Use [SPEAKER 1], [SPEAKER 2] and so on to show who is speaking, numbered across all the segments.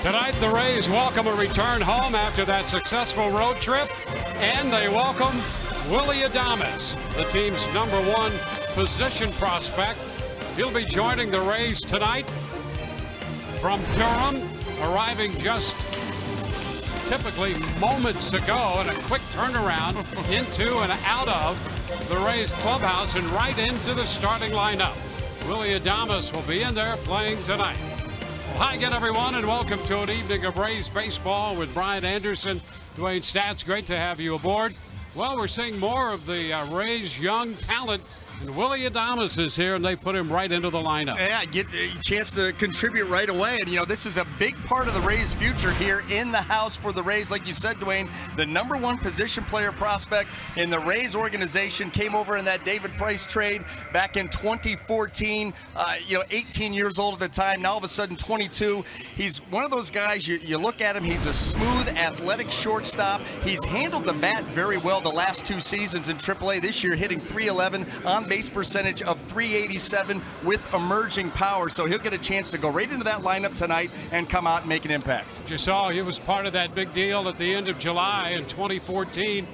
[SPEAKER 1] Tonight, the Rays welcome a return home after that successful road trip, and they welcome Willy Adames, the team's #1 position prospect. He'll be joining the Rays tonight from Durham, arriving just typically moments ago in a quick turnaround into and out of the Rays clubhouse and right into the starting lineup. Willy Adames will be in there playing tonight. Hi again, everyone, and welcome to an evening of Rays baseball with Brian Anderson, Dwayne Stats. Great to have you aboard. Well, we're seeing more of the Rays' young talent, and Willy Adames is here, and they put him right into the lineup.
[SPEAKER 2] Yeah, get a chance to contribute right away. And, you know, this is a big part of the Rays' future here in the house for the Rays. Like you said, Dwayne, the #1 position player prospect in the Rays organization came over in that David Price trade back in 2014. 18 years old at the time. Now, all of a sudden, 22. He's one of those guys, you look at him, he's a smooth, athletic shortstop. He's handled the bat very well the last 2 seasons in AAA. This year, hitting .311 on base percentage of .387 with emerging power. So he'll get a chance to go right into that lineup tonight and come out and make an impact.
[SPEAKER 1] You saw he was part of that big deal at the end of July in 2014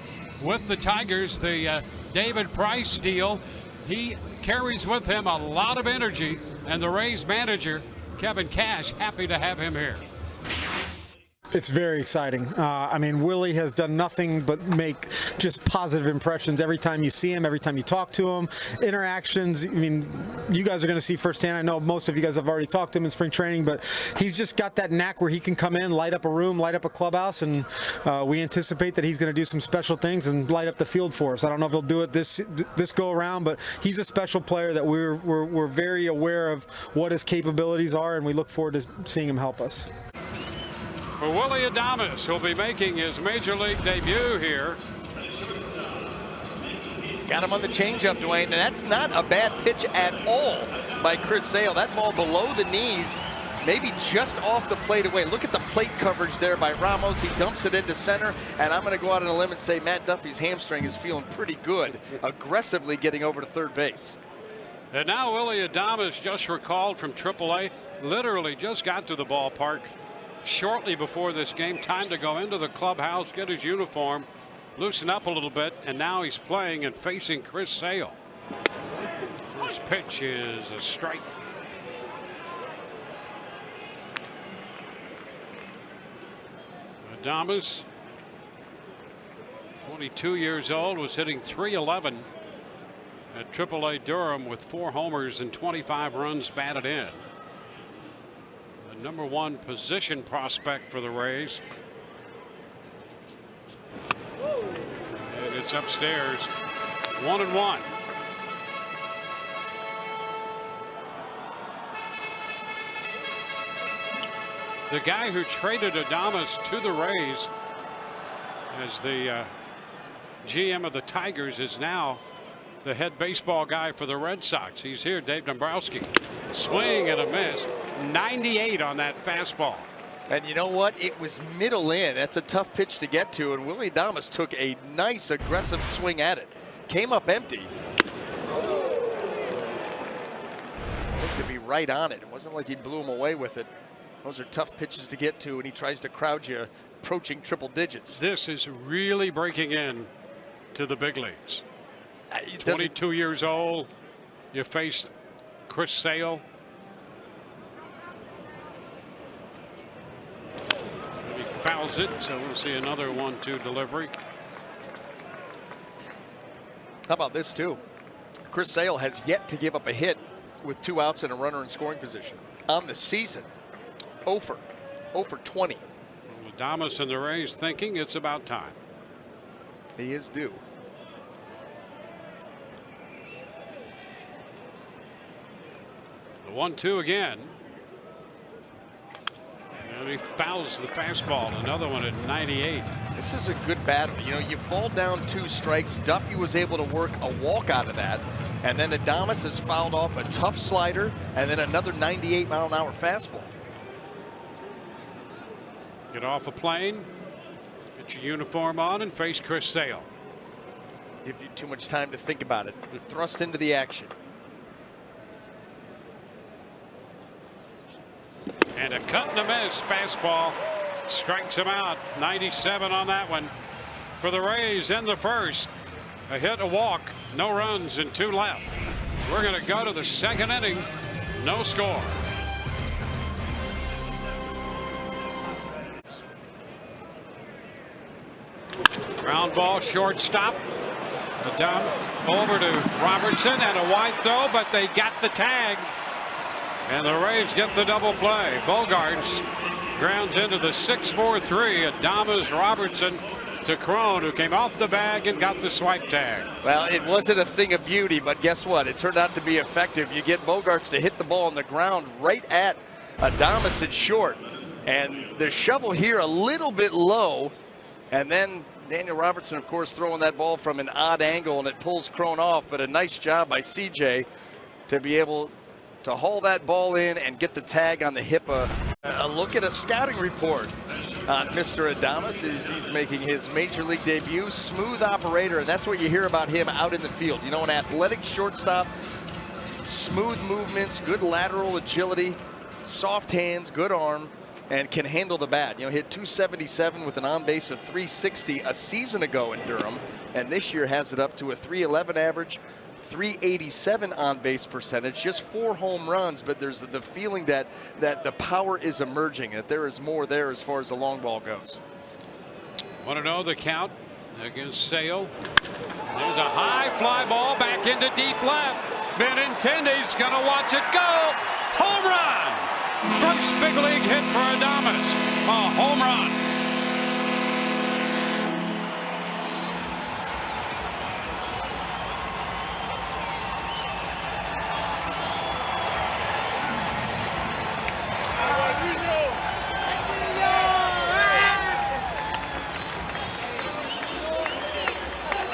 [SPEAKER 1] with the Tigers, the David Price deal. He carries with him a lot of energy, and the Rays manager, Kevin Cash, happy to have him here.
[SPEAKER 3] It's very exciting. Willy has done nothing but make just positive impressions every time you see him, every time you talk to him. Interactions, you guys are going to see firsthand. I know most of you guys have already talked to him in spring training, but he's just got that knack where he can come in, light up a room, light up a clubhouse, and we anticipate that he's going to do some special things and light up the field for us. I don't know if he'll do it this go around, but he's a special player that we're very aware of what his capabilities are, and we look forward to seeing him help us.
[SPEAKER 1] For Willy Adames, who'll be making his major league debut here.
[SPEAKER 4] Got him on the changeup, Dwayne, and that's not a bad pitch at all by Chris Sale. That ball below the knees, maybe just off the plate away. Look at the plate coverage there by Ramos. He dumps it into center, and I'm going to go out on a limb and say Matt Duffy's hamstring is feeling pretty good, aggressively getting over to third base.
[SPEAKER 1] And now Willy Adames, just recalled from AAA, literally just got to the ballpark shortly before this game. Time to go into the clubhouse, get his uniform, loosen up a little bit, and now he's playing and facing Chris Sale. First pitch is a strike. Adames, 22 years old, was hitting .311 at AAA Durham with 4 homers and 25 runs batted in. #1 position prospect for the Rays. And it's upstairs. 1-1. The guy who traded Adames to the Rays as the GM of the Tigers is now the head baseball guy for the Red Sox. He's here, Dave Dombrowski. Swing and a miss. 98 on that fastball.
[SPEAKER 4] And you know what? It was middle in. That's a tough pitch to get to, and Willy Adames took a nice aggressive swing at it. Came up empty. Looked to be right on it. It wasn't like he blew him away with it. Those are tough pitches to get to, and he tries to crowd you approaching triple digits.
[SPEAKER 1] This is really breaking in to the big leagues. 22 years old. You face Chris Sale. He fouls it, so we'll see another 1-2 delivery.
[SPEAKER 4] How about this too? Chris Sale has yet to give up a hit with 2 outs and a runner in scoring position on the season. 0 for 20.
[SPEAKER 1] Well, Adames and the Rays thinking it's about time.
[SPEAKER 4] He is due.
[SPEAKER 1] The 1-2 again. And he fouls the fastball. Another one at 98.
[SPEAKER 4] This is a good battle. You know, you fall down 2 strikes. Duffy was able to work a walk out of that. And then Adames has fouled off a tough slider and then another 98-mile-an-hour fastball.
[SPEAKER 1] Get off a plane, get your uniform on, and face Chris Sale.
[SPEAKER 4] Give you too much time to think about it. You're thrust into the action.
[SPEAKER 1] And a cut and a miss fastball strikes him out. 97 on that one for the Rays in the first. A hit, a walk, no runs, and 2 left. We're going to go to the second inning. No score. Ground ball, shortstop. Down over to Robertson, and a wide throw, but they got the tag. And the Rays get the double play. Bogarts grounds into the 6-4-3. Adames, Robertson to Crone, who came off the bag and got the swipe tag.
[SPEAKER 4] Well, it wasn't a thing of beauty, but guess what? It turned out to be effective. You get Bogarts to hit the ball on the ground right at Adames at short. And the shovel here a little bit low. And then Daniel Robertson, of course, throwing that ball from an odd angle, and it pulls Crone off. But a nice job by CJ to be able to haul that ball in and get the tag on the hip. A look at a scouting report on Mr. Adames as he's making his major league debut. Smooth operator, and that's what you hear about him out in the field. You know, an athletic shortstop, smooth movements, good lateral agility, soft hands, good arm, and can handle the bat. You know, hit .277 with an on-base of .360 a season ago in Durham, and this year has it up to a .311 average, .387 on-base percentage, just 4 home runs, but there's the feeling that the power is emerging, that there is more there as far as the long ball goes.
[SPEAKER 1] Want to know the count against Sale? There's a high fly ball back into deep left. Benintendi's going to watch it go. Home run! First big league hit for Adames. A home run.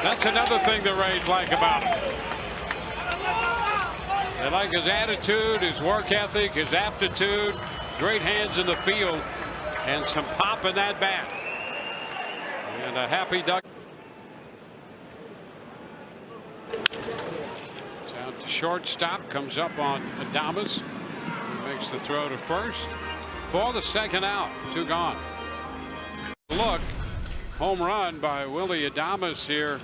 [SPEAKER 1] That's another thing the Rays like about him. They like his attitude, his work ethic, his aptitude, great hands in the field, and some pop in that bat. And a happy duck. It's out to shortstop, comes up on Adames. He makes the throw to first for the second out. 2 gone. Look, home run by Willy Adames here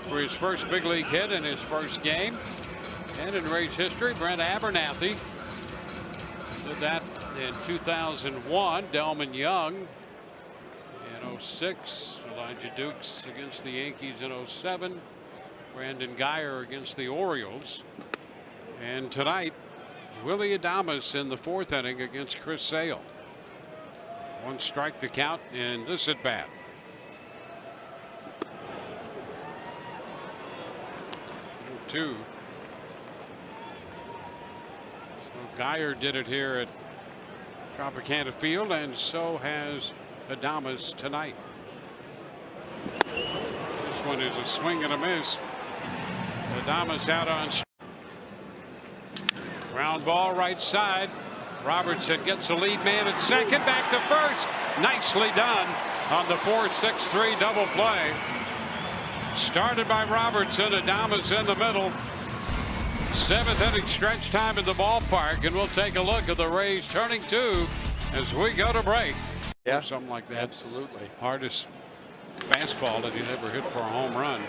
[SPEAKER 1] for his first big league hit in his first game. And in Rays history, Brent Abernathy did that in 2001. Delman Young in 06. Elijah Dukes against the Yankees in 07. Brandon Guyer against the Orioles. And tonight, Willy Adames in the 4th inning against Chris Sale. 1 strike to count in this at bat. Two. So Guyer did it here at Tropicana Field, and so has Adames tonight. This one is a swing and a miss. Adames out on ground ball right side. Robertson gets the lead man at second, back to first. Nicely done on the 4-6-3 double play. Started by Robertson, Adames in the middle. 7th inning stretch time in the ballpark, and we'll take a look at the Rays turning 2 as we go to break.
[SPEAKER 4] Yeah,
[SPEAKER 1] something like that.
[SPEAKER 4] Absolutely.
[SPEAKER 1] Hardest fastball that he's ever hit for a home run.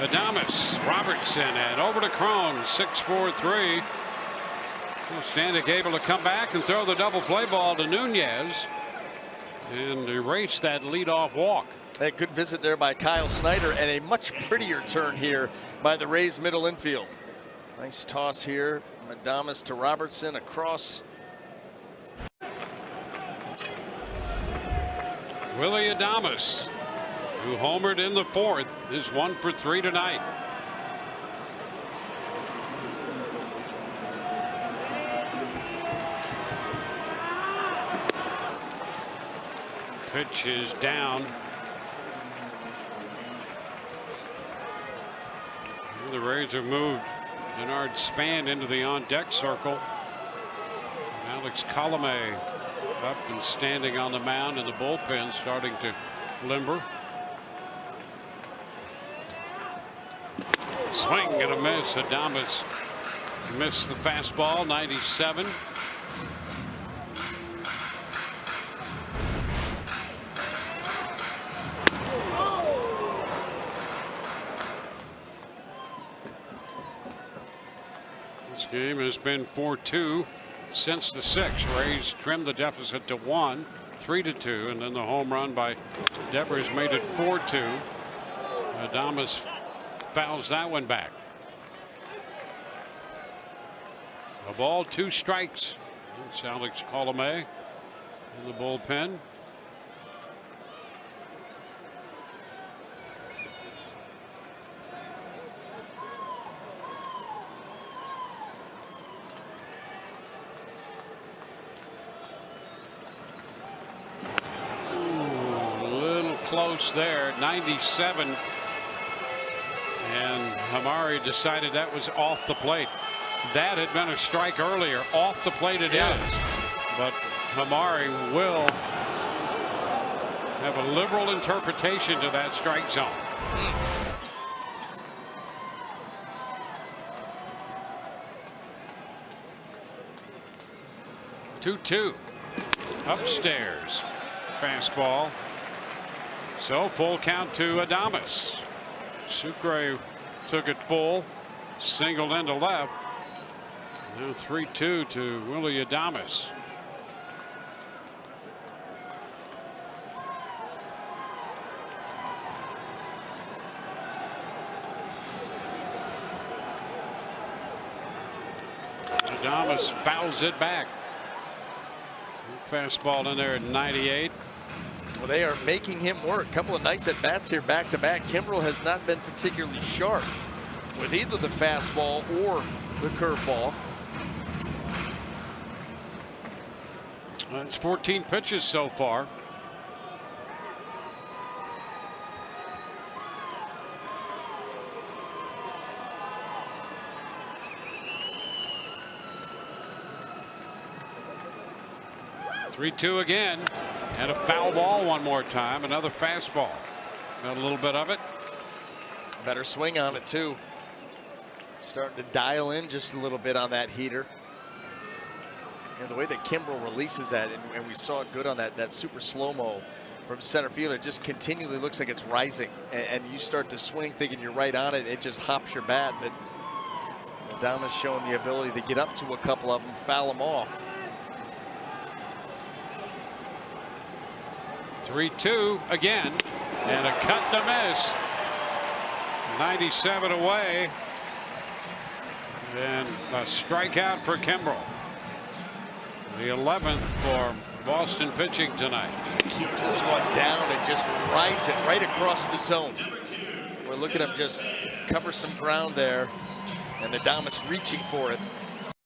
[SPEAKER 1] Adames, Robertson, and over to Crone. 6-4-3. Stanek able to come back and throw the double play ball to Nunez and erase that leadoff walk.
[SPEAKER 4] A good visit there by Kyle Snyder, and a much prettier turn here by the Rays middle infield. Nice toss here. Adames to Robertson across.
[SPEAKER 1] Willy Adames, who homered in the 4th, is 1 for 3 tonight. Pitch is down. The Rays have moved Bernard Span into the on-deck circle. Alex Colomé up and standing on the mound, and the bullpen starting to limber. Swing and a miss. Adames missed the fastball. 97. Game has been 4-2 since the 6th. Rays trimmed the deficit to 1, 3-2, and then the home run by Devers made it 4-2. Adames fouls that one back. A ball, 2 strikes. It's Alex Colomé in the bullpen. Close there, 97, and Hamari decided that was off the plate. That had been a strike earlier. Off the plate it is, but Hamari will have a liberal interpretation to that strike zone. 2-2 upstairs, fastball. So full count to Adames. Sucre took it full, singled into left. Now 3-2 to Willy Adames. Adames fouls it back. Fastball in there at 98.
[SPEAKER 4] Well, they are making him work. A couple of nice at bats here back to back. Kimbrel has not been particularly sharp with either the fastball or the curveball.
[SPEAKER 1] That's 14 pitches so far. Three-two again. And a foul ball one more time. Another fastball. Got a little bit of it.
[SPEAKER 4] Better swing on it too. Starting to dial in just a little bit on that heater. And the way that Kimbrel releases that, and we saw it good on that super slow-mo from center field, it just continually looks like it's rising. And you start to swing thinking you're right on it, it just hops your bat. But Adames showing the ability to get up to a couple of them, foul them off.
[SPEAKER 1] 3-2 again, and a cut to miss. 97 away, and a strikeout for Kimbrel. The 11th for Boston pitching tonight.
[SPEAKER 4] Keeps this one down and just rides it right across the zone. We're looking at him just cover some ground there, and Adames reaching for it.